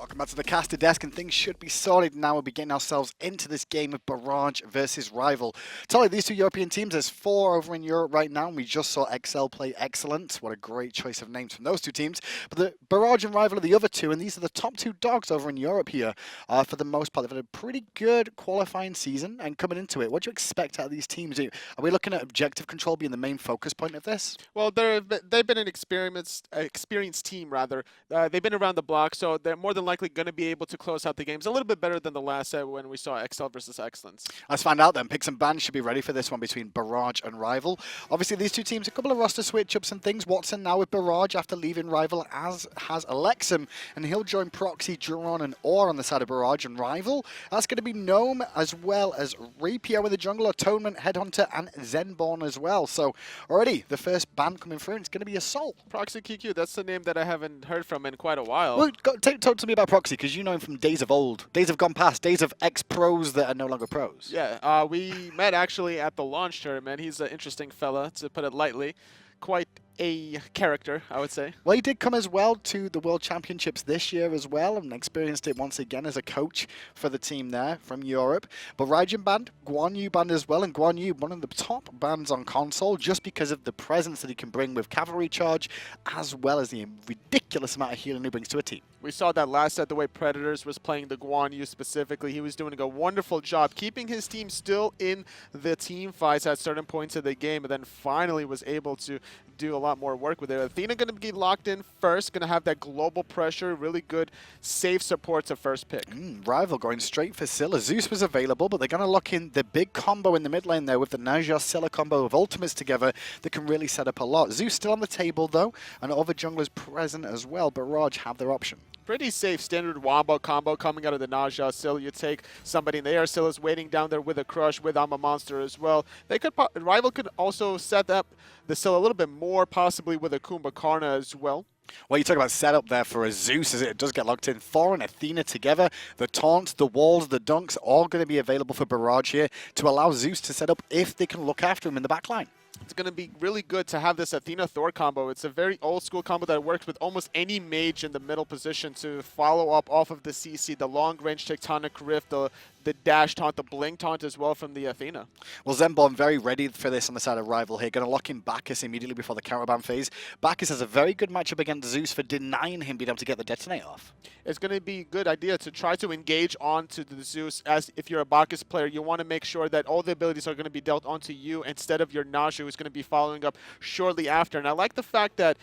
Welcome back to the caster desk, and things should be sorted now. We'll be getting ourselves into this game of Barrage versus RvL. Totally, these two European teams, there's 4 over in Europe right now, and we just saw XL play Excellent. What a great choice of names from those two teams. But the Barrage and RvL are the other two, and these are the top 2 dogs over in Europe here. For the most part, they've had a pretty good qualifying season, and coming into it, what do you expect out of these teams? Are we looking at objective control being the main focus point of this? Well, they've been an experienced team, rather. They've been around the block, so they're more than likely going to be able to close out the games a little bit better than the last set when we saw XL versus Excellence. Let's find out then. Picks and bans should be ready for this one between Barrage and RvL. Obviously, these two teams, a couple of roster switch-ups and things. Watson now with Barrage after leaving RvL, as has Elexum, and he'll join prOxyQQ and Or on the side of Barrage and RvL. That's going to be Gnome as well as zRapio with the jungle, Atonement, Headhunter, and Zenborne as well. So already the first ban coming through, and it's going to be Assault. prOxyQQ, that's the name that I haven't heard from in quite a while. Well, talk to me about Proxy, because you know him from days of old, days have gone past, days of ex-pros that are no longer pros. Yeah, we met actually at the launch tournament. He's an interesting fella, to put it lightly. Quite a character, I would say. Well, he did come as well to the World Championships this year as well, and experienced it once again as a coach for the team there from Europe. But Raijin banned, Guan Yu banned as well, and Guan Yu, one of the top bans on console, just because of the presence that he can bring with cavalry charge, as well as the ridiculous amount of healing he brings to a team. We saw that last set, the way Predators was playing the Guan Yu specifically. He was doing a wonderful job keeping his team still in the team fights at certain points of the game, and then finally was able to do a lot more work with it. Athena going to be locked in first, going to have that global pressure, really good safe support to first pick. RvL going straight for Scylla. Zeus was available, but they're going to lock in the big combo in the mid lane there with the Naja Scylla combo of ultimates together that can really set up a lot. Zeus still on the table though, and other junglers present as well. Barrage have their option. Pretty safe standard wombo combo coming out of the Naja Scylla. You take somebody in the air. Scylla's waiting down there with a crush with I'm a Monster as well. They could RvL could also set up the Scylla a little bit more, possibly with a Kumbhakarna as well. Well, you talk about setup there for a Zeus as it does get locked in. Thor and Athena together. The taunts, the walls, the dunks, all going to be available for Barrage here to allow Zeus to set up if they can look after him in the back line. It's going to be really good to have this Athena-Thor combo. It's a very old-school combo that works with almost any mage in the middle position to follow up off of the CC, the long-range Tectonic Rift, the dash taunt, the blink taunt as well from the Athena. Well, Zenborne very ready for this on the side of RvL here. Going to lock in Bacchus immediately before the counterban phase. Bacchus has a very good matchup against Zeus for denying him being able to get the detonate off. It's going to be a good idea to try to engage onto the Zeus. As if you're a Bacchus player, you want to make sure that all the abilities are going to be dealt onto you instead of your Naja, who's going to be following up shortly after. And I like the fact that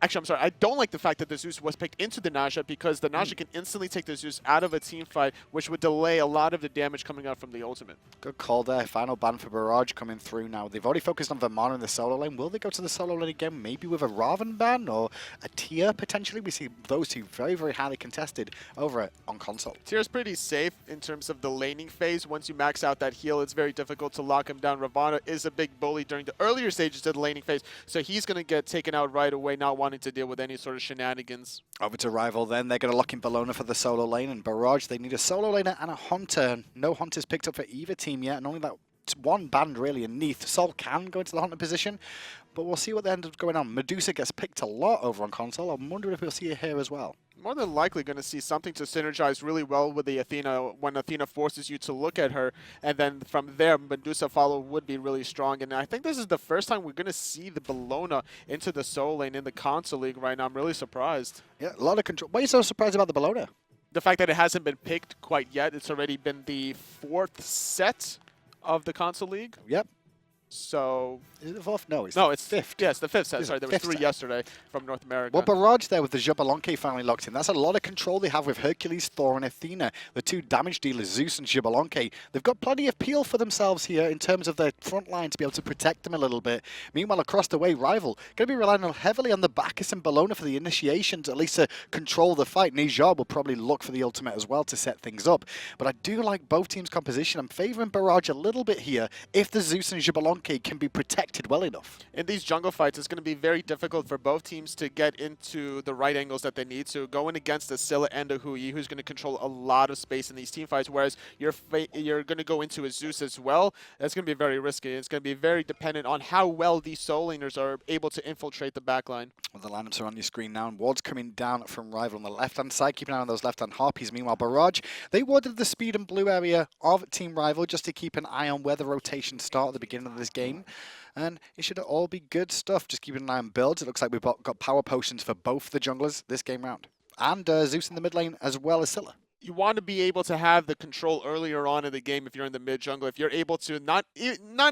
Actually, I'm sorry. I don't like the fact that the Zeus was picked into the Naja, because the Naja can instantly take the Zeus out of a team fight, which would delay a lot of the damage coming out from the ultimate. Good call there. Final ban for Barrage coming through now. They've already focused on Vermana in the solo lane. Will they go to the solo lane again, maybe with a Raven ban or a Tier potentially? We see those two very, very highly contested over on console. Tier's pretty safe in terms of the laning phase. Once you max out that heal, it's very difficult to lock him down. Ravana is a big bully during the earlier stages of the laning phase, so he's going to get taken out right away, not wanting to deal with any sort of shenanigans. Over to RvL then. They're going to lock in Bellona for the solo lane, and Barrage, they need a solo laner and a Hunter. No Hunters picked up for either team yet, and only that one band really in Neath. Sol can go into the Hunter position, but we'll see what ends up going on. Medusa gets picked a lot over on console. I'm wondering if we'll see it here as well. More than likely going to see something to synergize really well with the Athena when Athena forces you to look at her, and then from there Medusa follow would be really strong. And I think this is the first time we're going to see the Bellona into the solo lane in the console league right now. I'm really surprised. Yeah, a lot of control. Why are you so surprised about the Bellona? The fact that it hasn't been picked quite yet. It's already been the 4th set of the console league. Yep. So is it the 4th? No, it's fifth. Yes, the 5th set. Sorry, there was 3 yesterday from North America. Well, Barrage there with the Xbalanque finally locked in. That's a lot of control they have with Hercules, Thor, and Athena, the 2 damage dealers, Zeus and Xbalanque. They've got plenty of peel for themselves here in terms of their front line to be able to protect them a little bit. Meanwhile, across the way, RvL going to be relying heavily on the Bacchus and Bellona for the initiation to at least control the fight. Naja will probably look for the ultimate as well to set things up. But I do like both teams' composition. I'm favouring Barrage a little bit here if the Zeus and Xbalanque Xbalanque can be protected well enough. In these jungle fights, it's going to be very difficult for both teams to get into the right angles that they need to. Going against a Scylla and a Hui, who's going to control a lot of space in these team fights, whereas you're going to go into a Zeus as well. That's going to be very risky. It's going to be very dependent on how well these soul laners are able to infiltrate the backline. Well, the lineups are on your screen now, and Ward's coming down from RvL on the left-hand side. Keep an eye on those left-hand harpies. Meanwhile, Barrage, they warded the speed and blue area of Team RvL just to keep an eye on where the rotations start at the beginning of this game. And it should all be good stuff. Just keeping an eye on builds. It looks like we've got power potions for both the junglers this game round. And Zeus in the mid lane as well as Scylla. You want to be able to have the control earlier on in the game if you're in the mid jungle. If you're able to, not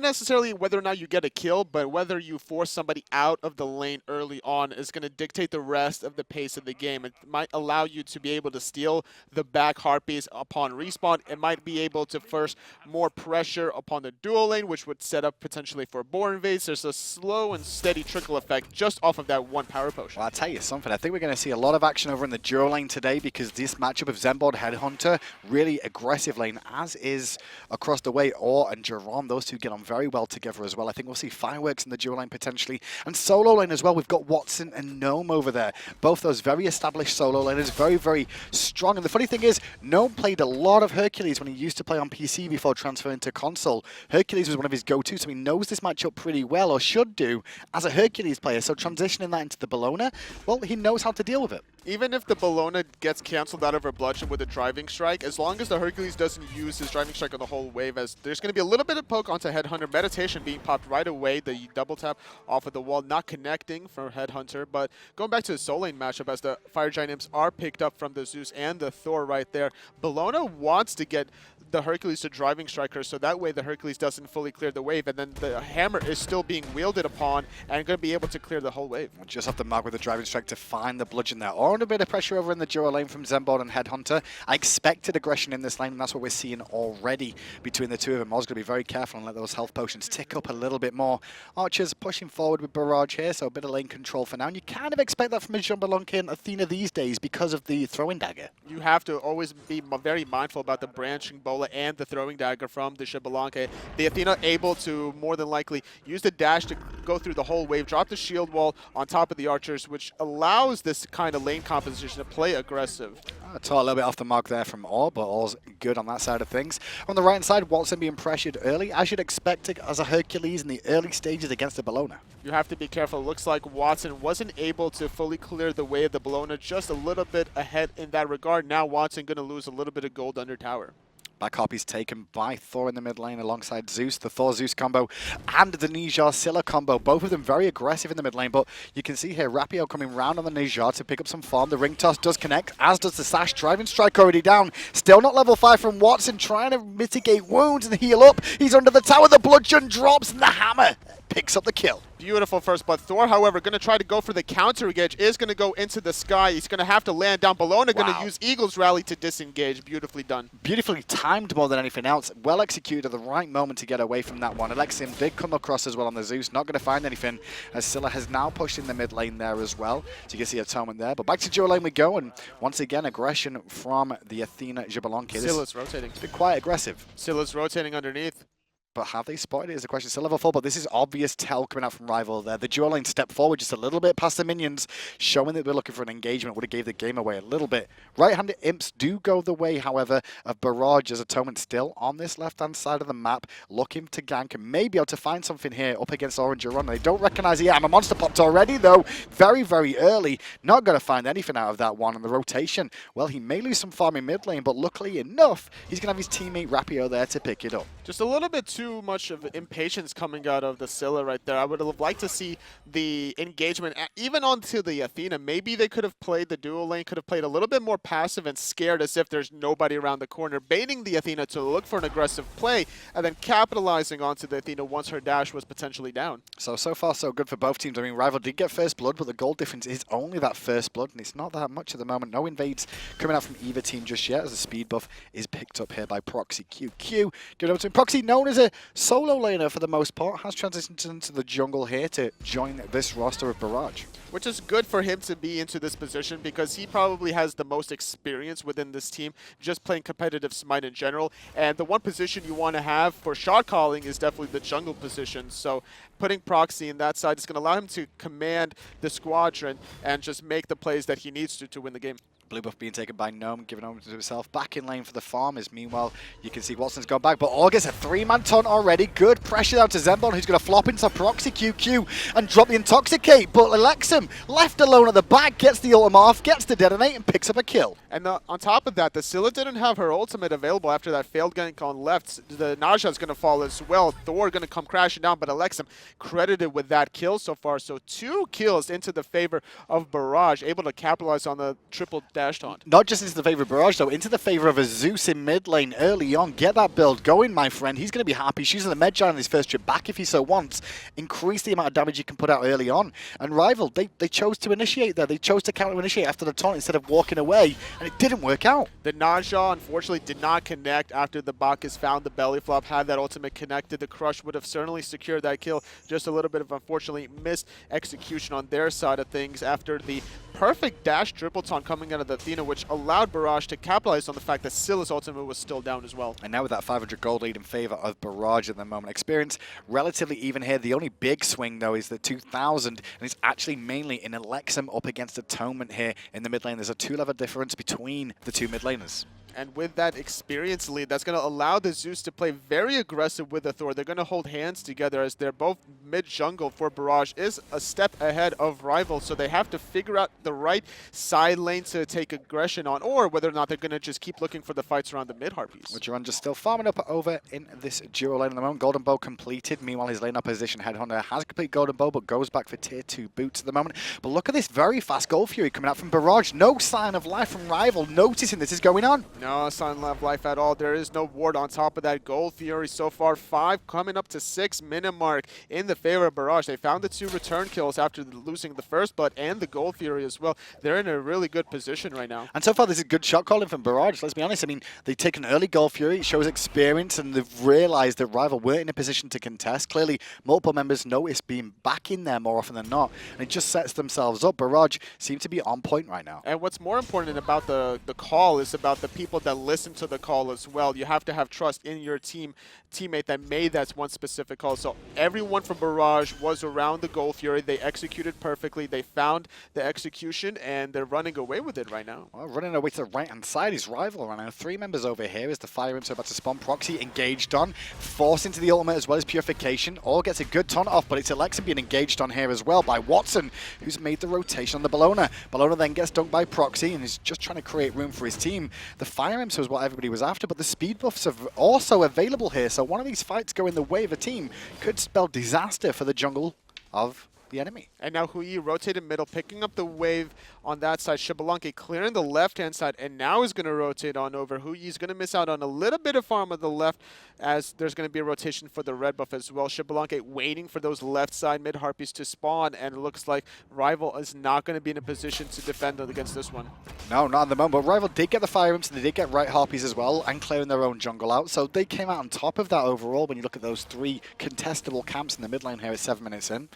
necessarily whether or not you get a kill, but whether you force somebody out of the lane early on is going to dictate the rest of the pace of the game. It might allow you to be able to steal the back harpies upon respawn. It might be able to force more pressure upon the dual lane, which would set up potentially for boar invades. There's a slow and steady trickle effect just off of that one power potion. Well, I'll tell you something. I think we're going to see a lot of action over in the dual lane today because this matchup of Zenborne Headhunter, really aggressive lane, as is across the way. Or and Jeron, those two get on very well together as well. I think we'll see fireworks in the dual lane potentially. And solo lane as well. We've got Watson and Gnome over there. Both those very established solo laners, very, very strong. And the funny thing is, Gnome played a lot of Hercules when he used to play on PC before transferring to console. Hercules was one of his go-tos, so he knows this matchup pretty well, or should do, as a Hercules player. So transitioning that into the Bellona, well, he knows how to deal with it. Even if the Bellona gets cancelled out of her bloodshed with a driving strike, as long as the Hercules doesn't use his driving strike on the whole wave, as there's going to be a little bit of poke onto Headhunter. Meditation being popped right away, the double tap off of the wall, not connecting for Headhunter. But going back to the soul lane matchup, as the Fire Giant Imps are picked up from the Zeus and the Thor right there, Bellona wants to get the Hercules to driving strike her, so that way the Hercules doesn't fully clear the wave, and then the hammer is still being wielded upon and going to be able to clear the whole wave. Just off the mark with the driving strike to find the bludgeon there. Or a bit of pressure over in the dual lane from Zenborne and Headhunter. I expected aggression in this lane, and that's what we're seeing already between the two of them. I was going to be very careful and let those health potions tick up a little bit more. Archers pushing forward with Barrage here, so a bit of lane control for now. And you kind of expect that from a Xbalanque and Athena these days because of the throwing dagger. You have to always be very mindful about the branching bola and the throwing dagger from the Xbalanque. The Athena able to more than likely use the dash to go through the whole wave, drop the shield wall on top of the archers, which allows this kind of lane composition to play aggressive. Thor a little bit off the mark there from Orr, but all's good on that side of things. On the right side, Watson being pressured early, as you'd expect it as a Hercules in the early stages against the Bellona. You have to be careful. It looks like Watson wasn't able to fully clear the way of the Bellona, just a little bit ahead in that regard. Now Watson going to lose a little bit of gold under tower. Back harpies taken by Thor in the mid lane alongside Zeus, the Thor-Zeus combo, and the Nijar-Scylla combo. Both of them very aggressive in the mid lane, but you can see here Rapio coming round on the Nijar to pick up some farm. The ring toss does connect, as does the sash. Driving strike already down. Still not level 5 from Watson, trying to mitigate wounds and heal up. He's under the tower, the bludgeon drops, and the hammer picks up the kill. Beautiful first, but Thor, however, going to try to go for the counter engage, is going to go into the sky. He's going to have to land down. Bellona going to use Eagle's Rally to disengage. Beautifully done. Beautifully timed more than anything else. Well executed at the right moment to get away from that one. Elexum did come across as well on the Zeus. Not going to find anything, as Scylla has now pushed in the mid lane there as well. So you can see Atonement there. But back to dual lane we go, and once again, aggression from the Athena Xbalanque. Scylla's rotating. It's been quite aggressive. Scylla's rotating underneath. But have they spotted it is the question. Still level 4, but this is obvious tell coming out from RvL there. The dual lane step forward just a little bit past the minions, showing that we're looking for an engagement. Would have gave the game away a little bit. Right-handed imps do go the way, however, of Barrage, as Atonement still on this left-hand side of the map, looking to gank and maybe able to find something here up against Orange Jeron. They don't recognize it yet. I'm a monster popped already, though. Very, very early. Not going to find anything out of that one. And the rotation, well, he may lose some farming mid lane, but luckily enough, he's going to have his teammate Rapio there to pick it up. Just a little bit too much of impatience coming out of the Scylla right there. I would have liked to see the engagement, even onto the Athena. Maybe they could have played the dual lane, could have played a little bit more passive and scared as if there's nobody around the corner, baiting the Athena to look for an aggressive play, and then capitalizing onto the Athena once her dash was potentially down. So far so good for both teams. I mean, RvL did get first blood, but the goal difference is only that first blood, and it's not that much at the moment. No invades coming out from either team just yet, as the speed buff is picked up here by prOxyQQ. Give it over to him. Proxy, known as a solo laner for the most part, has transitioned into the jungle here to join this roster of Barrage. Which is good for him to be into this position because he probably has the most experience within this team, just playing competitive Smite in general. And the one position you want to have for shot calling is definitely the jungle position. So putting Proxy in that side is going to allow him to command the squadron and just make the plays that he needs to win the game. Blue buff being taken by Gnome, giving over to himself. Back in lane for the farmers. Meanwhile, you can see Watson's gone back, but August, a 3-man taunt already. Good pressure down to Zenborne, who's going to flop into prOxyQQ and drop the Intoxicate. But Elexum, left alone at the back, gets the ultimate off, gets the detonate, and picks up a kill. And on top of that, the Scylla didn't have her ultimate available after that failed gank on left. The Naja's going to fall as well. Thor going to come crashing down, but Elexum credited with that kill so far. So 2 kills into the favor of Barrage, able to capitalize on the triple dash taunt. Not just into the favor of Barrage, though, into the favor of a Zeus in mid lane early on. Get that build going, my friend. He's going to be happy. She's in the med giant on his first trip back if he so wants. Increase the amount of damage you can put out early on. And RvL, they chose to initiate there. They chose to counter-initiate after the taunt instead of walking away, and it didn't work out. The Naja, unfortunately, did not connect after the Bacchus found the belly flop. Had that ultimate connected, the Crush would have certainly secured that kill. Just a little bit of, unfortunately, missed execution on their side of things after the perfect dash triple taunt coming out of the Athena, which allowed Barrage to capitalize on the fact that Scylla's ultimate was still down as well. And now with that 500 gold lead in favor of Barrage at the moment. Experience relatively even here. The only big swing, though, is the 2,000, and it's actually mainly in Elexum up against Atonement here in the mid lane. There's a 2-level difference between the 2 mid laners. And with that experience lead, that's going to allow the Zeus to play very aggressive with the Thor. They're going to hold hands together as they're both mid-jungle for Barrage is a step ahead of RvL. So they have to figure out the right side lane to take aggression on, or whether or not they're going to just keep looking for the fights around the mid-harpies. Jeron just still farming up over in this duo lane at the moment. Golden Bow completed. Meanwhile, his lane opposition, Headhunter, has complete Golden Bow, but goes back for tier 2 boots at the moment. But look at this very fast Gold Fury coming out from Barrage. No sign of life from RvL, noticing this is going on. No sign of life at all. There is no ward on top of that. Gold Fury so far 5, coming up to 6 minute mark in the favor of Barrage. They found the 2 return kills after losing the first blood and the Gold Fury as well. They're in a really good position right now. And so far, this is good shot calling from Barrage. Let's be honest. I mean, they take an early Gold Fury. It shows experience, and they've realized that RvL weren't in a position to contest. Clearly, multiple members notice being back in there more often than not, and it just sets themselves up. Barrage seem to be on point right now. And what's more important about the call is about the people that listen to the call as well. You have to have trust in your teammate that made that one specific call. So everyone from Barrage was around the Gold Fury. They executed perfectly. They found the execution, and they're running away with it right now. Well, running away to the right-hand side is RvL right now. 3 members over here as the Fire Imps are about to spawn. Proxy engaged on, forced into the ultimate as well as Purification. All gets a good taunt off, but it's Elexum being engaged on here as well by Watson, who's made the rotation on the Bellona. Bellona then gets dunked by Proxy and is just trying to create room for his team. The Fire Imps was what everybody was after, but the speed buffs are also available here, so one of these fights going the way of a team could spell disaster for the jungle of the enemy. And now Hui rotated middle, picking up the wave on that side. Xbalanque clearing the left-hand side, and now is going to rotate on over. Hui's going to miss out on a little bit of farm on the left, as there's going to be a rotation for the red buff as well. Xbalanque waiting for those left side mid-harpies to spawn, and it looks like RvL is not going to be in a position to defend against this one. No, not at the moment, but RvL did get the Fire Imps, and they did get right harpies as well, and clearing their own jungle out, so they came out on top of that overall when you look at those 3 contestable camps in the mid lane here at 7 minutes in.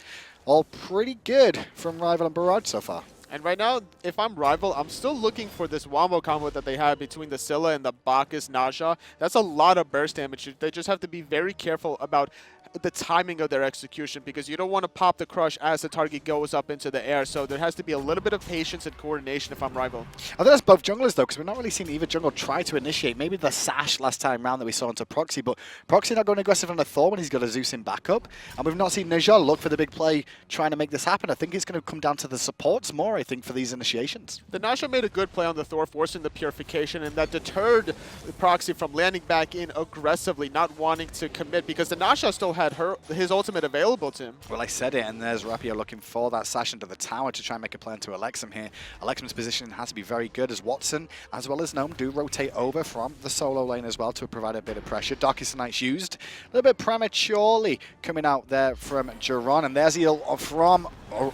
All pretty good from RvL and Barrage so far. And right now, if I'm RvL, I'm still looking for this wombo combo that they have between the Scylla and the Bacchus Naja. That's a lot of burst damage. They just have to be very careful about the timing of their execution, because you don't want to pop the Crush as the target goes up into the air. So there has to be a little bit of patience and coordination if I'm RvL. I think that's both junglers, though, because we're not really seeing either jungle try to initiate. Maybe the Sash last time round that we saw into Proxy, but Proxy not going aggressive on the Thor when he's got a Zeus in backup. And we've not seen Najal look for the big play trying to make this happen. I think it's going to come down to the supports more, I think, for these initiations. The Naja made a good play on the Thor, forcing the Purification, and that deterred the Proxy from landing back in aggressively, not wanting to commit, because the Naja still had his ultimate available to him. Well, I said it, and there's Rapio looking for that Sash into the tower to try and make a play into Elexum here. Elexum's position has to be very good as Watson, as well as Gnome, do rotate over from the solo lane as well to provide a bit of pressure. Darkest Knight's used a little bit prematurely coming out there from Jeron, and there's the ult from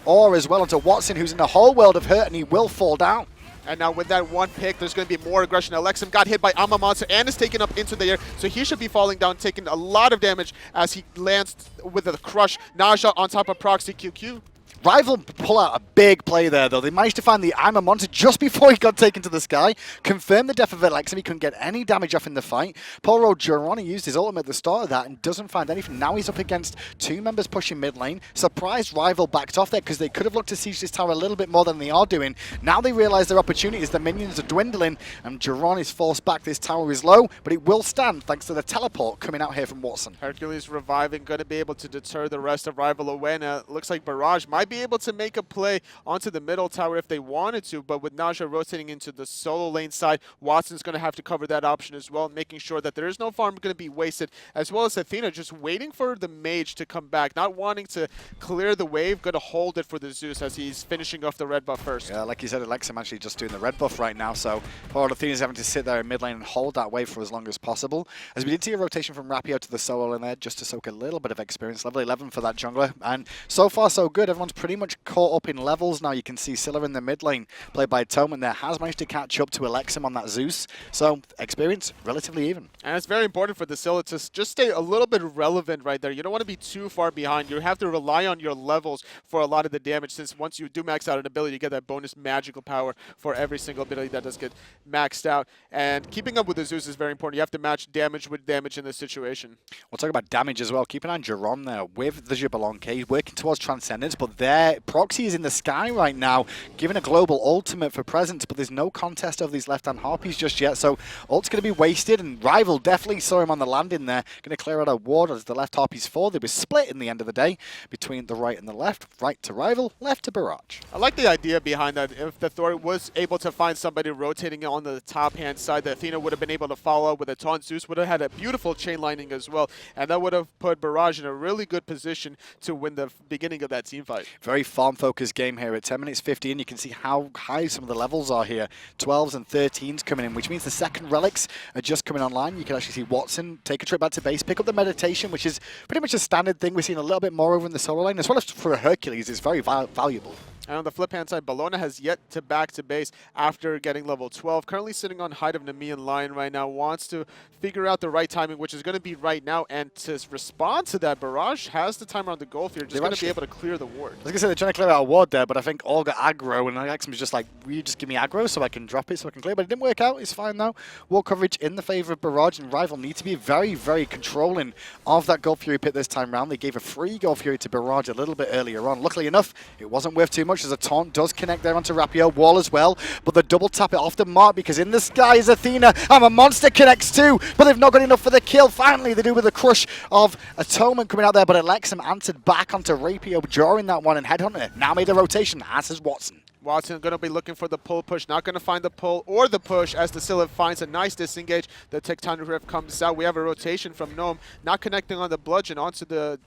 Or as well onto Watson, who's in a whole world of hurt, and he will fall down. And now with that one pick, there's going to be more aggression. Elexum got hit by Ama Monster and is taken up into the air, so he should be falling down, taking a lot of damage as he lands with a crush. Naja on top of prOxyQQ. RvL pull out a big play there, though. They managed to find the Ama Monster just before he got taken to the sky. Confirmed the death of Elexum. He couldn't get any damage off in the fight. Poor old Jeron used his ultimate at the start of that and doesn't find anything. Now he's up against two members pushing mid lane. Surprised RvL backed off there because they could have looked to siege this tower a little bit more than they are doing. Now they realize their opportunities. The minions are dwindling and Jeron is forced back. This tower is low, but it will stand thanks to the teleport coming out here from Watson. Hercules reviving, going to be able to deter the rest of RvL away. Now it looks like Barrage might be able to make a play onto the middle tower if they wanted to, but with Naja rotating into the solo lane side, Watson's going to have to cover that option as well, making sure that there is no farm going to be wasted, as well as Athena just waiting for the mage to come back, not wanting to clear the wave, going to hold it for the Zeus as he's finishing off the red buff first. Yeah, like you said, Elexum actually just doing the red buff right now, so poor old Athena's having to sit there in mid lane and hold that wave for as long as possible. As we did see a rotation from Rapio to the solo lane there, just to soak a little bit of experience. Level 11 for that jungler, and so far so good. Everyone's pretty much caught up in levels now. You can see Scylla in the mid lane, played by Atonement there, has managed to catch up to Elexum on that Zeus. So experience relatively even. And it's very important for the Scylla to just stay a little bit relevant right there. You don't want to be too far behind. You have to rely on your levels for a lot of the damage, since once you do max out an ability, you get that bonus magical power for every single ability that does get maxed out. And keeping up with the Zeus is very important. You have to match damage with damage in this situation. We'll talk about damage as well. Keep an eye on Jeron there with the Xbalanque. He's working towards Transcendence, but their proxy is in the sky right now, giving a global ultimate for presence, but there's no contest of these left-hand harpies just yet, so ult's going to be wasted, and RvL definitely saw him on the landing there, going to clear out a ward as the left harpies fall. They were split in the end of the day between the right and the left. Right to RvL, left to Barrage. I like the idea behind that. If the Thor was able to find somebody rotating on the top-hand side, the Athena would have been able to follow up with a taunt. Zeus would have had a beautiful chain lining as well, and that would have put Barrage in a really good position to win the beginning of that team fight. Very farm-focused game here at 10 minutes 50, and you can see how high some of the levels are here. 12s and 13s coming in, which means the second relics are just coming online. You can actually see Watson take a trip back to base, pick up the meditation, which is pretty much a standard thing. We're seeing a little bit more over in the solo lane, as well as for Hercules. It's very valuable. And on the flip-hand side, Bellona has yet to back to base after getting level 12. Currently sitting on Height of Nemean Lion right now. Wants to figure out the right timing, which is going to be right now. And to respond to that, Barrage has the timer on the goal here. Just going to be able to clear the ward. I was going to say they're trying to clear out a ward there, but I think all got aggro. And Elexum was just like, will you just give me aggro so I can drop it so I can clear? But it didn't work out. It's fine now. Ward coverage in the favor of Barrage, and RvL need to be very, very controlling of that Gold Fury pit this time round. They gave a free Gold Fury to Barrage a little bit earlier on. Luckily enough, it wasn't worth too much as a taunt does connect there onto Rapio. Wall as well, but the double tap it off the mark because in the sky is Athena, and a monster connects too, but they've not got enough for the kill. Finally, they do with the crush of Atonement coming out there, but Elexum answered back onto Rapio during that one, and Headhunter now made a rotation, as is Watson. Watson going to be looking for the pull push, not going to find the pull or the push as the Scylla finds a nice disengage. The Tectonic Rift comes out. We have a rotation from Gnome, not connecting on the bludgeon onto the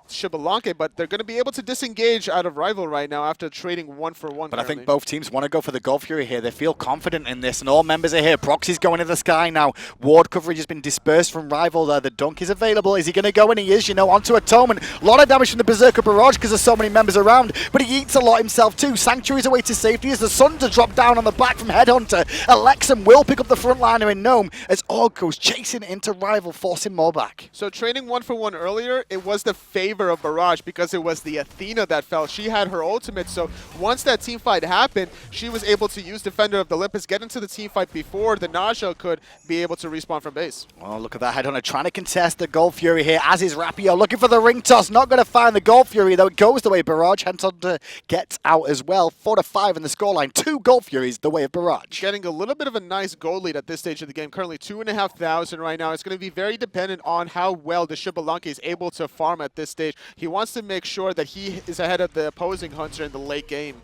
Xbalanque, but they're going to be able to disengage out of RvL right now after trading 1-for-1. But I think both teams want to go for the Gold Fury here. They feel confident in this, and all members are here. Proxy's going to the sky now. Ward coverage has been dispersed from RvL there. The dunk is available. Is he going to go? And he is, you know, onto Atonement. A lot of damage from the Berserker Barrage because there's so many members around, but he eats a lot himself too. Sanctuary's away to safety as the sun to drop down on the back from Headhunter. Elexum will pick up the frontliner in Gnome as Org goes chasing into RvL, forcing more back. So trading 1-for-1 earlier, it was the favor of Barrage because it was the Athena that fell. She had her ultimate, so once that team fight happened, she was able to use Defender of the Olympus, get into the team fight before the Naja could be able to respawn from base. Oh, look at that Headhunter trying to contest the Gold Fury here, as is Rapio looking for the ring toss. Not going to find the Gold Fury, though. It goes the way of Barrage. Headhunter gets out as well. 4-5 in the scoreline. 2 Gold Furies the way of Barrage. Getting a little bit of a nice gold lead at this stage of the game. Currently 2,500 right now. It's going to be very dependent on how well the Xbalanque is able to farm at this stage. He wants to make sure that he is ahead of the opposing Hunter in the late game.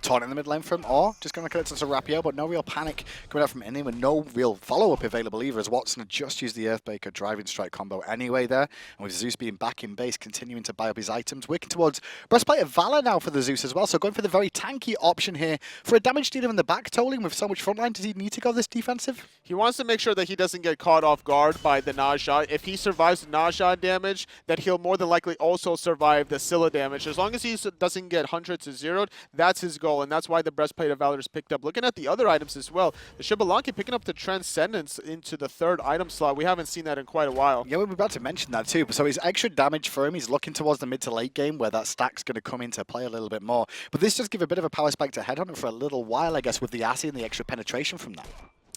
Taunt in the mid lane from Or, just going to connect to Rapio, but no real panic coming out from anyone, no real follow-up available either, as Watson had just used the Earthbreaker driving strike combo anyway there, and with Zeus being back in base, continuing to buy up his items, working towards Breastplate of Valor now for the Zeus as well, so going for the very tanky option here for a damage dealer in the back, tolling with so much frontline. Does he need to go this defensive? He wants to make sure that he doesn't get caught off guard by the Naja. If he survives the Naja damage, that he'll more than likely also survive the Scylla damage. As long as he doesn't get 100 to 0'd, that's his his goal, and that's why the Breastplate of Valor is picked up. Looking at the other items as well, the Xbalanque picking up the Transcendence into the 3rd item slot. We haven't seen that in quite a while. Yeah, we were about to mention that too. So it's extra damage for him. He's looking towards the mid to late game where that stack's going to come into play a little bit more. But this does give a bit of a power spike to Headhunter for a little while, I guess, with the Assy and the extra penetration from that.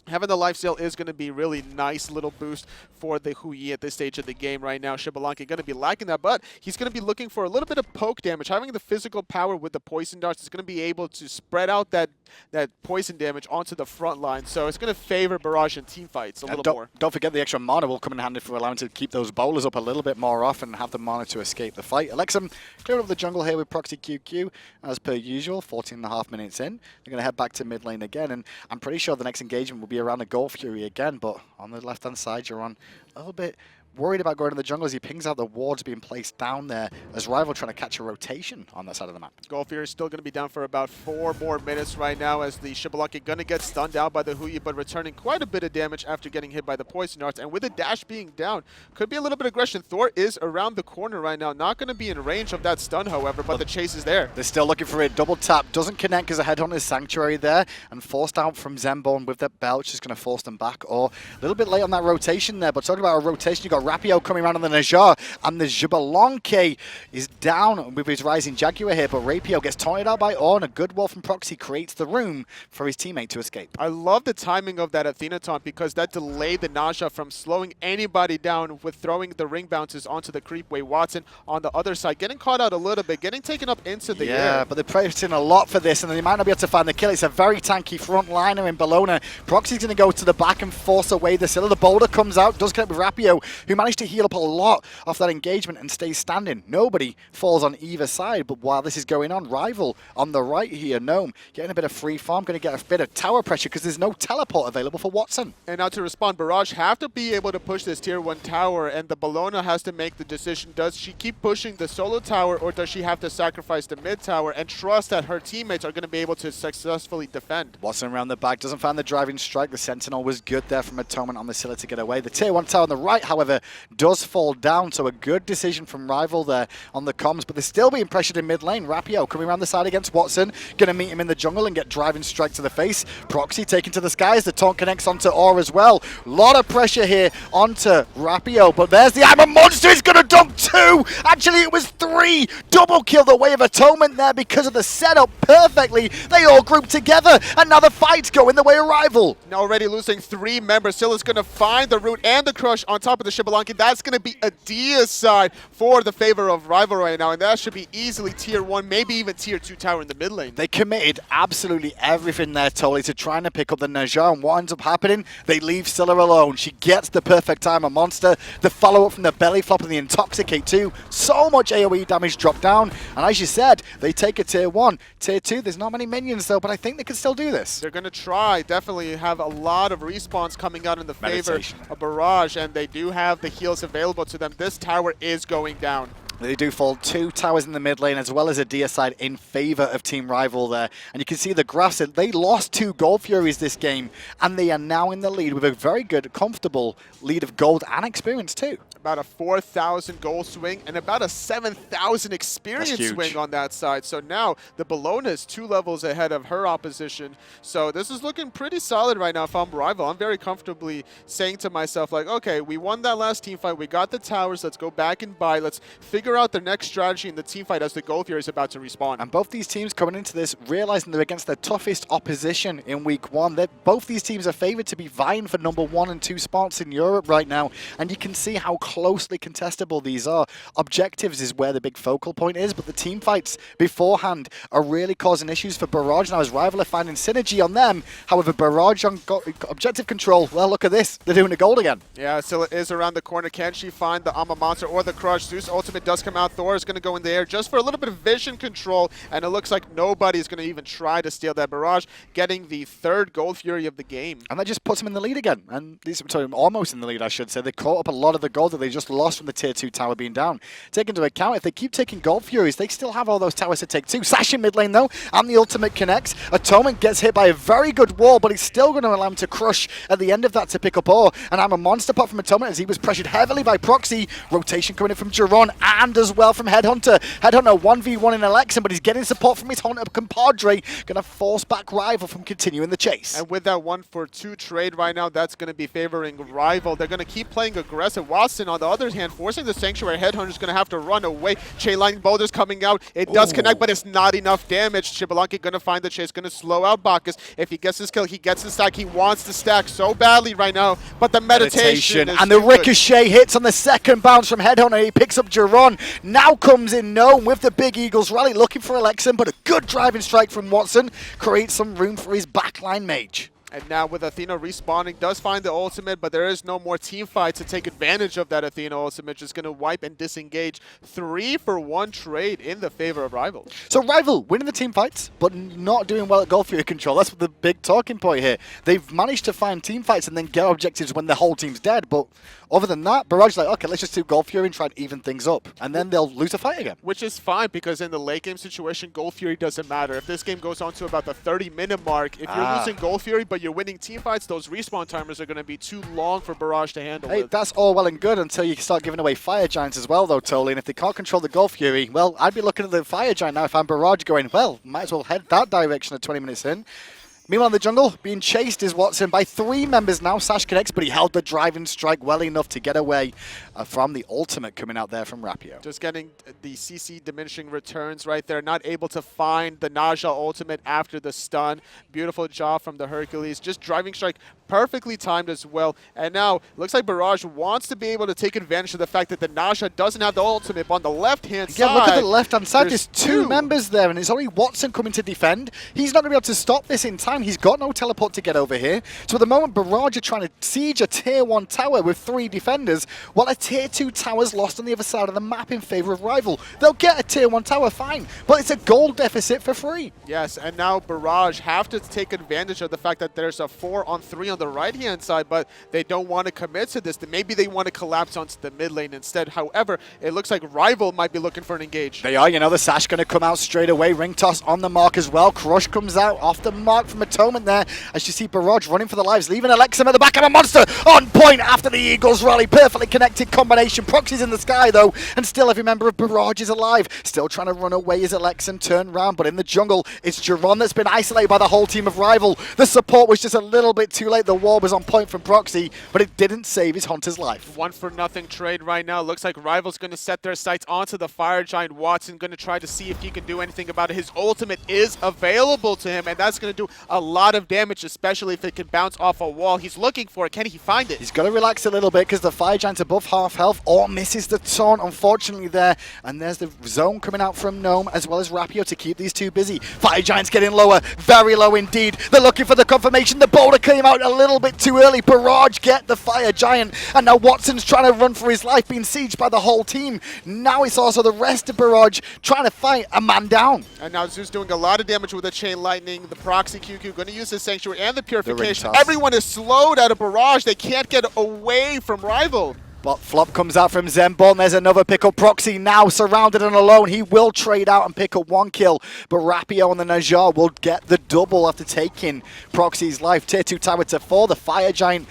Having the lifesteal is going to be really nice little boost for the Hui at this stage of the game right now. Xbalanque going to be lacking that, but he's going to be looking for a little bit of poke damage. Having the physical power with the poison darts is going to be able to spread out that poison damage onto the front line. So it's going to favor Barrage and team fights a little more. Don't forget the extra mana will come in handy for allowing to keep those bowlers up a little bit more off and have the mana to escape the fight. Elexum clearing up the jungle here with prOxyQQ as per usual. 14.5 minutes in. They're going to head back to mid lane again, and I'm pretty sure the next engagement will be around the Gold Fury again, but on the left-hand side, you're on a little bit worried about going to the jungle as he pings out the wards being placed down there as RvL trying to catch a rotation on that side of the map. Gold Fury is still going to be down for about 4 more minutes right now as the Xbalanque going to get stunned out by the Hui, but returning quite a bit of damage after getting hit by the poison darts. And with the dash being down, could be a little bit of aggression. Thor is around the corner right now, not going to be in range of that stun, however, but the chase is there. They're still looking for it. Double tap doesn't connect because the Headhunter's Sanctuary there, and forced out from Zenborne with that belt, which is going to force them back. Or a little bit late on that rotation there, but talking about a rotation, you've got RvL coming around on the Najar, and the Xbalanque is down with his Rising Jaguar here, but RvL gets taunted out by Awe, and a good wall from Proxy creates the room for his teammate to escape. I love the timing of that Athena taunt because that delayed the Naja from slowing anybody down with throwing the ring bounces onto the creepway. Watson on the other side, getting caught out a little bit, getting taken up into the air. Yeah, but they're pressing a lot for this, and they might not be able to find the kill. It's a very tanky front liner in Bellona. Proxy's going to go to the back and force away the Scylla. The boulder comes out, does connect with zRapio, who managed to heal up a lot off that engagement and stays standing. Nobody falls on either side, but while this is going on, RvL on the right here, Gnome, getting a bit of free farm, going to get a bit of tower pressure because there's no teleport available for Watson. And now to respond, Barrage have to be able to push this tier 1 tower, and the Bellona has to make the decision. Does she keep pushing the solo tower, or does she have to sacrifice the mid tower and trust that her teammates are going to be able to successfully defend? Watson around the back, doesn't find the driving strike. The Sentinel was good there from Atonement on the Scylla to get away. The tier 1 tower on the right, however, does fall down, so a good decision from RvL there on the comms, but they're still being pressured in mid lane. zRapio coming around the side against Watson, going to meet him in the jungle and get driving strike to the face. Proxy taken to the skies, the taunt connects onto Awe as well. Lot of pressure here onto zRapio, but there's the Iron Monster, he's going to dunk 2! Actually, it was 3! Double kill the way of Atonement there because of the setup perfectly. They all group together, and now the fight's going the way of RvL. Now already losing 3 members. Scylla's going to find the root and the crush on top of the Xbalanque. That's going to be Adia's side for the favor of RvL right now, and that should be easily tier 1, maybe even tier 2 tower in the mid lane. They committed absolutely everything there, totally, to trying to pick up the Najar, and what ends up happening, they leave Scylla alone. She gets the perfect time of Monster, the follow-up from the belly flop and the Intoxicate too. So much AoE damage dropped down, and as you said, they take a tier 1. Tier 2, there's not many minions though, but I think they can still do this. They're going to try, definitely have a lot of respawns coming out in the favor of Barrage, and they do have the heals available to them. This tower is going down. They do fall 2 towers in the mid lane as well as a Dia side in favor of Team RvL there. And you can see the graphs, they lost 2 Gold Furies this game, and they are now in the lead with a very good, comfortable lead of gold and experience too. About a 4,000 gold swing and about a 7,000 experience swing on that side. So now the Bellona is 2 levels ahead of her opposition. So this is looking pretty solid right now if I'm RvL. I'm very comfortably saying to myself, like, okay, we won that last team fight. We got the towers. Let's go back and buy. Let's figure out the next strategy in the team fight as the Gold Fury is about to respawn. And both these teams coming into this realizing they're against their toughest opposition in week 1. Both these teams are favored to be vying for number 1 and 2 spots in Europe right now. And you can see how closely contestable these are. Objectives is where the big focal point is, but the team fights beforehand are really causing issues for Barrage now as RvL are finding synergy on them. However, Barrage on objective control, well, look at this. They're doing the gold again. Yeah, Scylla is around the corner. Can she find the Alma Monster or the Crush? Zeus ultimate does come out. Thor is going to go in the air just for a little bit of vision control, and it looks like nobody's going to even try to steal that. Barrage getting the 3rd Gold Fury of the game. And that just puts him in the lead again. And these, sorry, almost in the lead, I should say. They caught up a lot of the gold that they just lost from the tier 2 tower being down. Take into account, if they keep taking Gold Furies, they still have all those towers to take too. Sash in mid lane though, and the ultimate connects. Atonement gets hit by a very good wall, but it's still going to allow him to crush at the end of that to pick up ore. And I'm a monster pot from Atonement as he was pressured heavily by Proxy. Rotation coming in from Jeron and as well from Headhunter. Headhunter 1v1 in Elexum, but he's getting support from his Hunter compadre. Going to force back Rival from continuing the chase. And with that 1-for-2 trade right now, that's going to be favoring Rival. They're going to keep playing aggressive. Watson, on the other hand, forcing the Sanctuary. Headhunter's going to have to run away. Chain Lightning Boulder's coming out. It does connect, but it's not enough damage. Xbalanque going to find the chase, going to slow out Bacchus. If he gets his kill, he gets the stack. He wants to stack so badly right now, but the meditation is and the too good. ricochet hits on the second bounce from Headhunter. He picks up Jeron. Now comes in Gnome with the big Eagles rally, looking for Elexum, but a good driving strike from Watson creates some room for his backline mage. And now with Athena respawning, does find the ultimate, but there is no more team fight to take advantage of that Athena ultimate. Just going to wipe and disengage. 3-for-1 trade in the favor of Rival. So Rival winning the team fights, but not doing well at Gold Fury control. That's the big talking point here. They've managed to find team fights and then get objectives when the whole team's dead, but other than that, Barrage is like, okay, let's just do Gold Fury and try and even things up. And then they'll lose a fight again. Which is fine, because in the late game situation, Gold Fury doesn't matter. If this game goes on to about the 30-minute mark, if you're losing Gold Fury but you're winning team fights, those respawn timers are going to be too long for Barrage to handle. Hey, that's all well and good until you start giving away Fire Giants as well, though, Tolly. And if they can't control the Gold Fury, well, I'd be looking at the Fire Giant now if I'm Barrage going, well, might as well head that direction at 20 minutes in. Meanwhile, in the jungle, being chased is Watson by 3 members now. Sash connects, but he held the driving strike well enough to get away from the ultimate coming out there from zRapio. Just getting the CC diminishing returns right there. Not able to find the Naja ultimate after the stun. Beautiful job from the Hercules. Just driving strike perfectly timed as well. And now, looks like Barrage wants to be able to take advantage of the fact that the Naja doesn't have the ultimate. But on the left-hand side, yeah, look at the left-hand side. There's 2 members there, and it's only Watson coming to defend. He's not going to be able to stop this in time. He's got no teleport to get over here. So at the moment, Barrage are trying to siege a tier 1 tower with 3 defenders, while a tier 2 tower's lost on the other side of the map in favor of Rival. They'll get a tier 1 tower, fine, but it's a gold deficit for free. Yes, and now Barrage have to take advantage of the fact that there's a 4-on-3 on the right-hand side, but they don't want to commit to this. Maybe they want to collapse onto the mid lane instead. However, it looks like Rival might be looking for an engage. They are, you know, the Sash going to come out straight away. Ring toss on the mark as well. Crush comes out off the mark from Atonement there, as you see Barrage running for the lives, leaving Elexum at the back of a monster on point after the Eagles rally. Perfectly connected combination. Proxy's in the sky though, and still every member of Barrage is alive. Still trying to run away as Elexum turn round, but in the jungle, it's Jeron that's been isolated by the whole team of Rival. The support was just a little bit too late. The wall was on point from Proxy, but it didn't save his Hunter's life. 1-for-0 trade right now. Looks like Rival's going to set their sights onto the Fire Giant. Watson going to try to see if he can do anything about it. His ultimate is available to him, and that's going to do a lot of damage, especially if it can bounce off a wall. He's looking for it. Can he find it? He's got to relax a little bit because the Fire Giant's above half health, or misses the taunt, unfortunately, there. And there's the zone coming out from Gnome as well as zRapio to keep these 2 busy. Fire Giant's getting lower, very low indeed. They're looking for the confirmation. The boulder came out a little bit too early. Barrage get the Fire Giant, and now Watson's trying to run for his life, being sieged by the whole team. Now it's also the rest of Barrage trying to fight a man down. And now Zeus doing a lot of damage with the Chain Lightning, the prOxyQQ, going to use his Sanctuary and the Purification. Everyone is slowed out of Barrage. They can't get away from Rival. But flop comes out from Zenborne. There's another pick up. Proxy now surrounded and alone. He will trade out and pick up 1 kill. But zRapio and the Naja will get the double after taking Proxy's life. Tier 2 tower to 4. The Fire Giant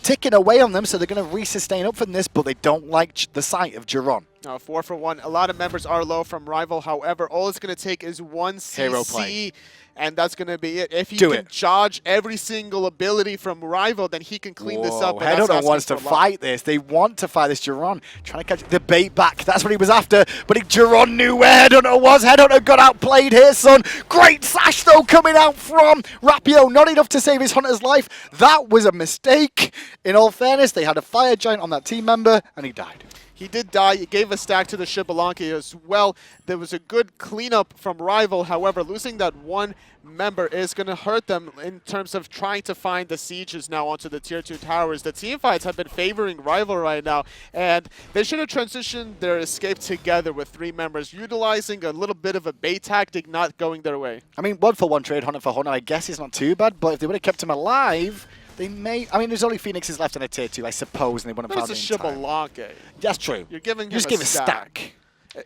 ticking away on them, so they're going to re-sustain up from this, but they don't like the sight of Jeron. 4-for-1. A lot of members are low from Rival. However, all it's going to take is 1 Hero CC, play. and that's going to be it. If he can dodge every single ability from Rival, then he can clean this up. Headhunter wants to fight this. They want to fight this. Jeron trying to catch the bait back. That's what he was after, but Jeron knew where Headhunter was. Headhunter got outplayed here, son. Great sash, though, coming out from zRapio. Not enough to save his Hunter's life. That was a mistake. In all fairness, they had a Fire Giant on that team member, and he died. He did die. He gave a stack to the Xbalanque as well. There was a good cleanup from Rival. However, losing that 1 member is going to hurt them in terms of trying to find the sieges now onto the tier 2 towers. The team fights have been favoring Rival right now, and they should have transitioned their escape together with 3 members, utilizing a little bit of a bait tactic, not going their way. I mean, 1-for-1 trade, Hunter for Hunter, I guess is not too bad, but if they would have kept him alive, They may. I mean, there's only Phoenixes left in a tier 2, I suppose, and they wouldn't But have it's found a it in time. Xbalanque. That's true. You're giving him just a give a stack.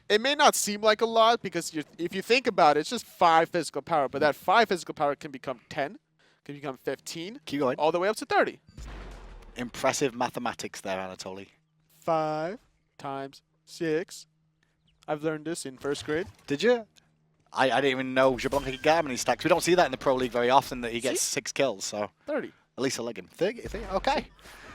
It may not seem like a lot because if you think about it, it's just 5 physical power, but that 5 physical power can become 10, can become 15, Keep going. all the way up to 30. Impressive mathematics there, Anatoly. 5 times 6. I've learned this in 1st grade. Did you? I didn't even know Xbalanque could get many stacks. We don't see that in the Pro League very often, that he gets 6 kills, so 30. at least I like him. 30, okay.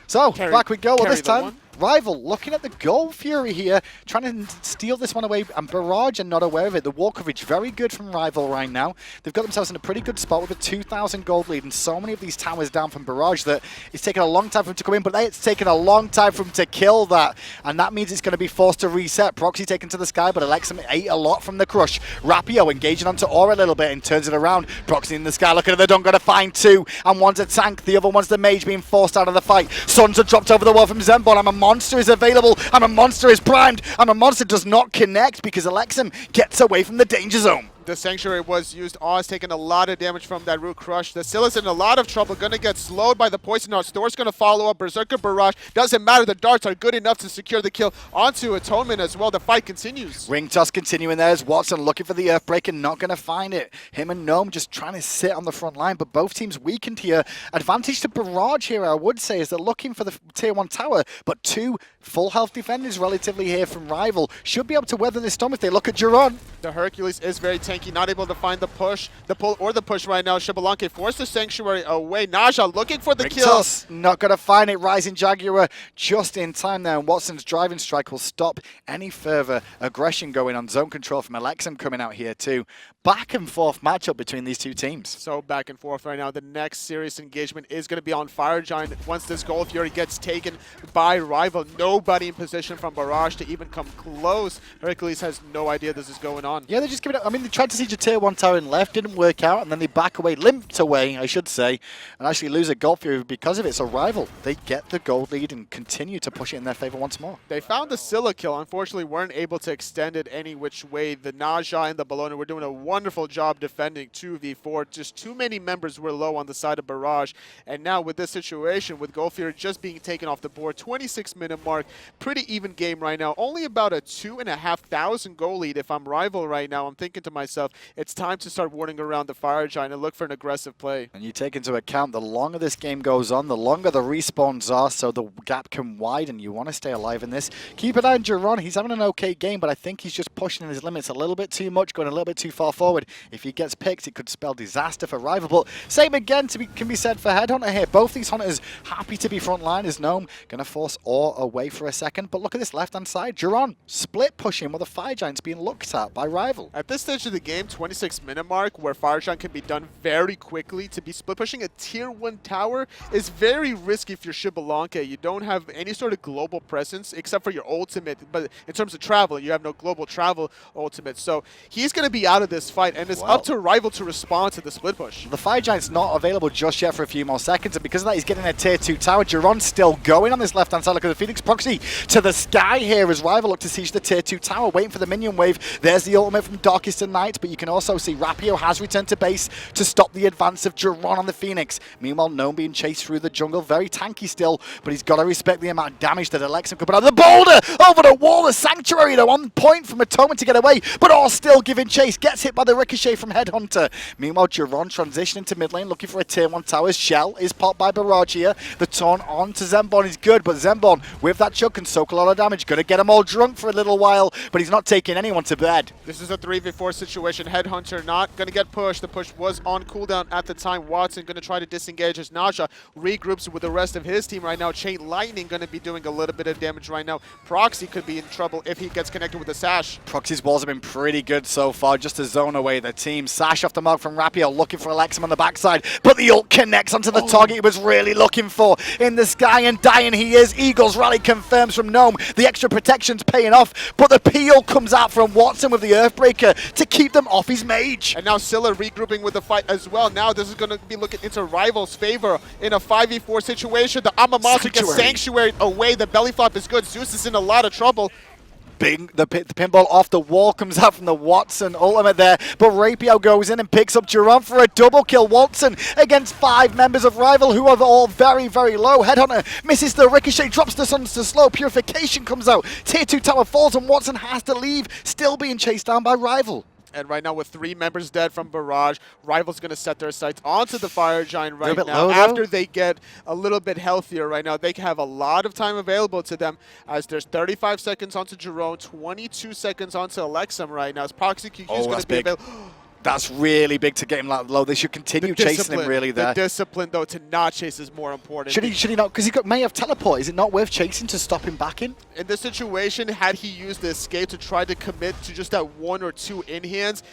So, Carry- back we go. Well, this the time, one. Rival looking at the Gold Fury here, trying to steal this one away, and Barrage are not aware of it. The wall coverage, very good from Rival right now. They've got themselves in a pretty good spot with a 2,000 gold lead, and so many of these towers down from Barrage that it's taken a long time for him to come in, but it's taken a long time for him to kill that, and that means it's going to be forced to reset. Proxy taken to the sky, but Elexum ate a lot from the crush. Rapio engaging onto Aura a little bit and turns it around. Proxy in the sky, looking at the dunk, going to find 2, and one's a tank, the other one's the mage being forced out of the fight. Suns are dropped over the wall from Zenborne. I'm a Monster is available. I'm a Monster is primed. I'm a Monster does not connect because Elexum gets away from the danger zone. The Sanctuary was used. Oz taking a lot of damage from that Root Crush. The Scylla's in a lot of trouble. Going to get slowed by the Poison Darts. Thor's going to follow up. Berserker Barrage. Doesn't matter. The darts are good enough to secure the kill onto Atonement as well. The fight continues. Ring toss continuing there as Watson looking for the Earthbreaker. Not going to find it. Him and Gnome just trying to sit on the front line. But both teams weakened here. Advantage to Barrage here, I would say, is they're looking for the tier 1 tower. But 2 full health defenders relatively here from Rival. Should be able to weather this storm if they look at Jeron. The Hercules is very tanky, not able to find the push, the pull, or the push right now. Xbalanque forced the Sanctuary away. Naja looking for the kill. Toss, not going to find it. Rising Jaguar just in time there. And Watson's driving strike will stop any further aggression going on. Zone control from Elexum coming out here too. Back and forth matchup between these two teams. So back and forth right now. The next serious engagement is going to be on Fire Giant. Once this Gold Fury gets taken by Rival, nobody in position from Barrage to even come close. Hercules has no idea this is going on. Yeah, they're just giving it. I mean, they tried to siege a tier 1 tower and left, didn't work out, and then they back away, limped away, I should say, and actually lose a Gold Fury because of it. So Rival, they get the gold lead and continue to push it in their favor once more. They found the Scylla kill. Unfortunately, weren't able to extend it any which way. The Naja and the Bellona were doing a wonderful job defending 2v4. Just too many members were low on the side of Barrage. And now with this situation, with Gold Fury just being taken off the board, 26-minute mark, pretty even game right now. Only about a 2,500 goal lead. If I'm Rival right now, I'm thinking to myself, it's time to start warding around the Fire Giant and look for an aggressive play. And you take into account the longer this game goes on, the longer the respawns are, so the gap can widen. You want to stay alive in this. Keep an eye on Jeron. He's having an okay game, but I think he's just pushing his limits a little bit too much, going a little bit too far forward. If he gets picked, it could spell disaster for Rival. But same again can be said for Headhunter here. Both these Hunters happy to be frontliners. Gnome going to force Awe away for a second, but look at this left-hand side. Jeron split pushing while the Fire Giant's being looked at by Rival. At this stage of the game, 26-minute mark, where Fire Giant can be done very quickly, to be split pushing a tier 1 tower is very risky if you're Xbalanque. You don't have any sort of global presence except for your ultimate, but in terms of travel, you have no global travel ultimate. So he's going to be out of this fight, and it's up to Rival to respond to the split push. The Fire Giant's not available just yet for a few more seconds, and because of that, he's getting a tier 2 tower. Jeron's still going on this left-hand side. Look at the Phoenix Proxy to the sky here as Rival look to siege the tier 2 tower, waiting for the minion wave. There's the ultimate from Darkest of Night, but you can also see Rapio has returned to base to stop the advance of Jeron on the Phoenix. Meanwhile, Gnome being chased through the jungle, very tanky still, but he's got to respect the amount of damage that Elexum could put out. The boulder over the wall, the Sanctuary though on point from Atonement to get away, but all still giving chase, gets hit by the ricochet from Headhunter. Meanwhile, Jeron transitioning to mid lane, looking for a tier 1 tower. Shell is popped by Barrage here. The taunt on to Zenborne is good, but Zenborne with that chug can soak a lot of damage. Gonna get him all drunk for a little while, but he's not taking anyone to bed. This is a 3v4 situation. Headhunter not going to get pushed. The push was on cooldown at the time. Watson going to try to disengage as Naja regroups with the rest of his team right now. Chain Lightning going to be doing a little bit of damage right now. Proxy could be in trouble if he gets connected with the Sash. Proxy's walls have been pretty good so far, just to zone away the team. Sash off the mark from Rapio, looking for Elexum on the backside, but the ult connects onto the target he was really looking for. In the sky and dying he is. Eagles rally confirms from Gnome. The extra protection's paying off, but the peel comes out from Watson with the Earthbreaker to keep them off his mage. And now Scylla regrouping with the fight as well. Now this is going to be looking into Rival's favor in a 5v4 situation. The Amamonster gets Sanctuary away. The belly flop is good. Zeus is in a lot of trouble. The pinball off the wall comes out from the Watson ultimate there, but Rapio goes in and picks up Jeron for a double kill. Watson against 5 members of RvL who are all very, very low. Headhunter misses the ricochet, drops the Suns to slow. Purification comes out. Tier 2 tower falls and Watson has to leave, still being chased down by RvL. And right now with 3 members dead from Barrage, RvL's going to set their sights onto the Fire Giant right now. After they get a little bit healthier right now, they have a lot of time available to them as there's 35 seconds onto Jeron, 22 seconds onto Elexum right now. As prOxyQQ is going to be available. That's really big to get him that low. They should continue chasing him really there. The discipline, though, to not chase is more important. Should he not? Because may have teleport. Is it not worth chasing to stop him back in? In this situation, had he used the escape to try to commit to just that 1 or 2 in-hands,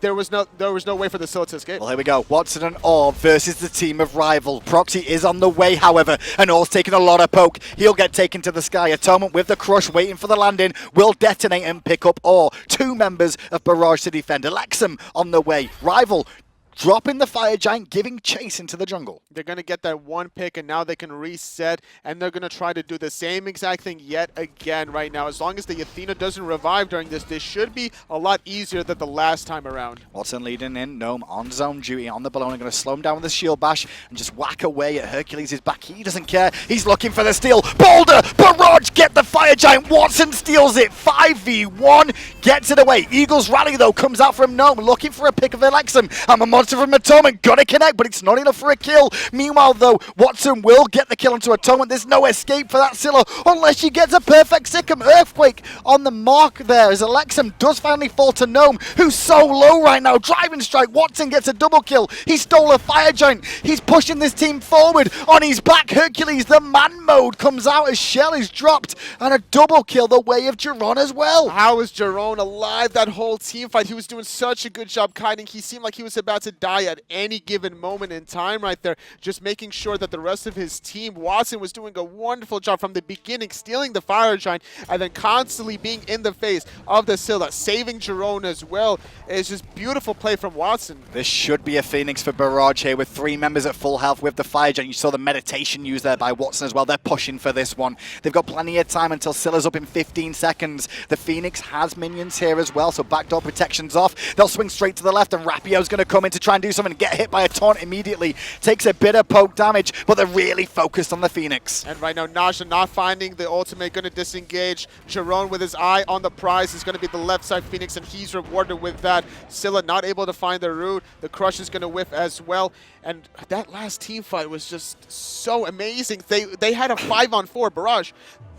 there was no way for the Scylla to escape. Well, here we go. Watson and Orb versus the team of RvL. Proxy is on the way, however, and Orb's taking a lot of poke. He'll get taken to the sky. Atonement with the crush, waiting for the landing, will detonate and pick up Orb. 2 members of Barrage to defend. Elexum on the way. RvL dropping the Fire Giant, giving chase into the jungle. They're going to get that 1 pick, and now they can reset, and they're going to try to do the same exact thing yet again right now. As long as the Athena doesn't revive during this should be a lot easier than the last time around. Watson leading in, Gnome on zone duty on the Bellona, going to slow him down with a shield bash and just whack away at Hercules' back. He doesn't care. He's looking for the steal. Boulder! Barrage get the Fire Giant. Watson steals it. 5v1. Gets it away. Eagles rally, though, comes out from Gnome, looking for a pick of Elexum. I'm a monster from Atonement. Gotta connect, but it's not enough for a kill. Meanwhile, though, Watson will get the kill onto Atonement. There's no escape for that Scylla unless she gets a perfect Sikkim. Earthquake on the mark there as Elexum does finally fall to Gnome, who's so low right now. Driving strike. Watson gets a double kill. He stole a Fire Giant. He's pushing this team forward on his back. Hercules, the man mode, comes out as Shell is dropped, and a double kill the way of Jeron as well. How is Jeron alive that whole team fight? He was doing such a good job kiting. He seemed like he was about to die at any given moment in time right there, just making sure that the rest of his team, Watson was doing a wonderful job from the beginning, stealing the Fire Giant and then constantly being in the face of the Scylla, saving Jeron as well. It's just beautiful play from Watson. This should be a Phoenix for Barrage here with 3 members at full health with the Fire Giant. You saw the meditation used there by Watson as well. They're pushing for this one. They've got plenty of time until Scylla's up in 15 seconds. The Phoenix has minions here as well, so backdoor protection's off. They'll swing straight to the left, and Rapio's going to come in to try and do something. Get hit by a taunt immediately. Takes a bit of poke damage, but they're really focused on the Phoenix. And right now, Naja not finding the ultimate, going to disengage. Jeron with his eye on the prize is going to be the left side Phoenix, and he's rewarded with that. Scylla not able to find the root. The crush is going to whiff as well. And that last team fight was just so amazing. They had a 5-on-4 Barrage.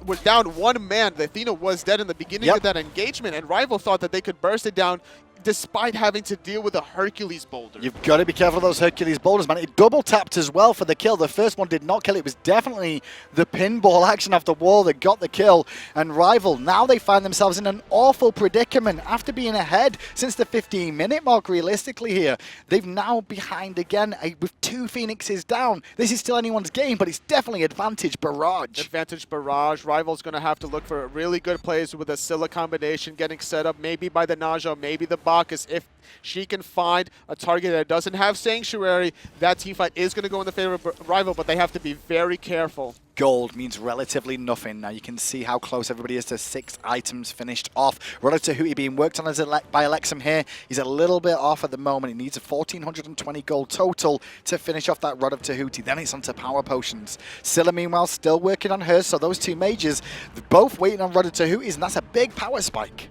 Was down 1 man. The Athena was dead in the beginning of that engagement, and RvL thought that they could burst it down despite having to deal with a Hercules boulder. You've got to be careful of those Hercules boulders, man. It double tapped as well for the kill. The first one did not kill. It was definitely the pinball action off the wall that got the kill. And RvL, now they find themselves in an awful predicament after being ahead since the 15-minute mark, realistically here. They've now behind again with 2 Phoenixes down. This is still anyone's game, but it's definitely advantage Barrage. Advantage Barrage. RvL's going to have to look for really good plays with a Scylla combination getting set up, maybe by the Naja, maybe the Bacchus. If she can find a target that doesn't have Sanctuary, that teamfight is going to go in the favor of RvL, but they have to be very careful. Gold means relatively nothing. Now you can see how close everybody is to 6 items finished off. Rudder Tahuti being worked on by Elexum here. He's a little bit off at the moment. He needs a 1,420 gold total to finish off that Rod of Tahuti. Then it's onto power potions. Scylla, meanwhile, still working on hers. So those 2 mages, both waiting on Rod of Tahutis, and that's a big power spike.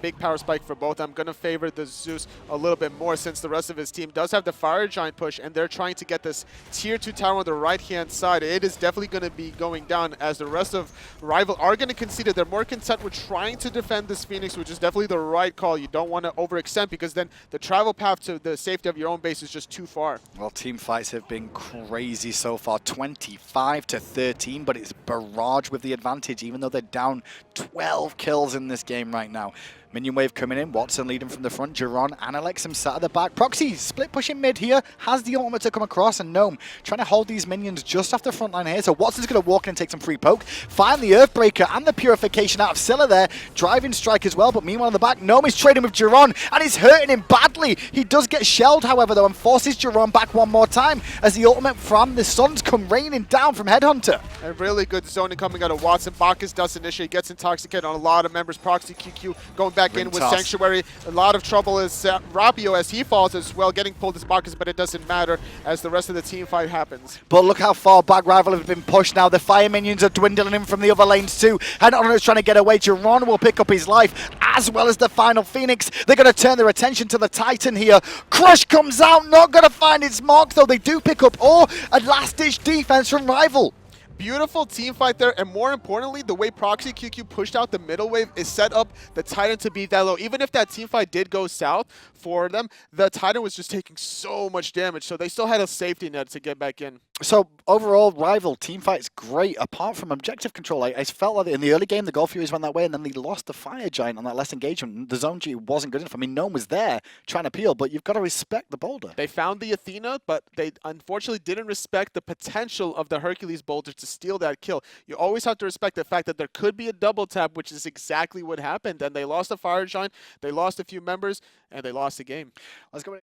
Big power spike for both. I'm going to favor the Zeus a little bit more since the rest of his team does have the Fire Giant push, and they're trying to get this tier 2 tower on the right-hand side. It is definitely going to be going down as the rest of RvL are going to concede it. They're more content with trying to defend this Phoenix, which is definitely the right call. You don't want to overextend because then the travel path to the safety of your own base is just too far. Well, team fights have been crazy so far. 25-13, but it's Barrage with the advantage, even though they're down 12 kills in this game right now. Minion wave coming in, Watson leading from the front, Jeron and Elexum sat at the back. Proxy split pushing mid here, has the ultimate to come across, and Gnome trying to hold these minions just off the front line here. So Watson's going to walk in and take some free poke, find the Earthbreaker and the Purification out of Scylla there, driving strike as well, but meanwhile in the back, Gnome is trading with Jeron, and it's hurting him badly. He does get shelled, however, though, and forces Jeron back one more time as the ultimate from the Suns come raining down from Headhunter. A really good zoning coming out of Watson. Bacchus does initiate, gets intoxicated on a lot of members. prOxyQQ going back in with Sanctuary. A lot of trouble is zRapio as he falls as well, getting pulled as Bacchus, but it doesn't matter as the rest of the team fight happens. But look how far back RvL have been pushed now. The fire minions are dwindling in from the other lanes too. Headhunter is trying to get away. Jeron will pick up his life as well as the final Phoenix. They're going to turn their attention to the Titan here. Crush comes out, not going to find its mark though. They do pick up a last-ditch defense from RvL. Beautiful team fight there, and more importantly, the way prOxyQQ pushed out the middle wave is set up the Titan to be that low. Even if that team fight did go south for them, the Titan was just taking so much damage, so they still had a safety net to get back in. So overall, RvL team fight's great, apart from objective control. I felt like in the early game, the Gold Furies went that way, and then they lost the Fire Giant on that less engagement. The Zone G wasn't good enough. I mean, Gnome was there trying to peel, but you've got to respect the boulder. They found the Athena, but they unfortunately didn't respect the potential of the Hercules boulder to steal that kill. You always have to respect the fact that there could be a double tap, which is exactly what happened, and they lost the Fire Giant, they lost a few members, and they lost the game. Let's go.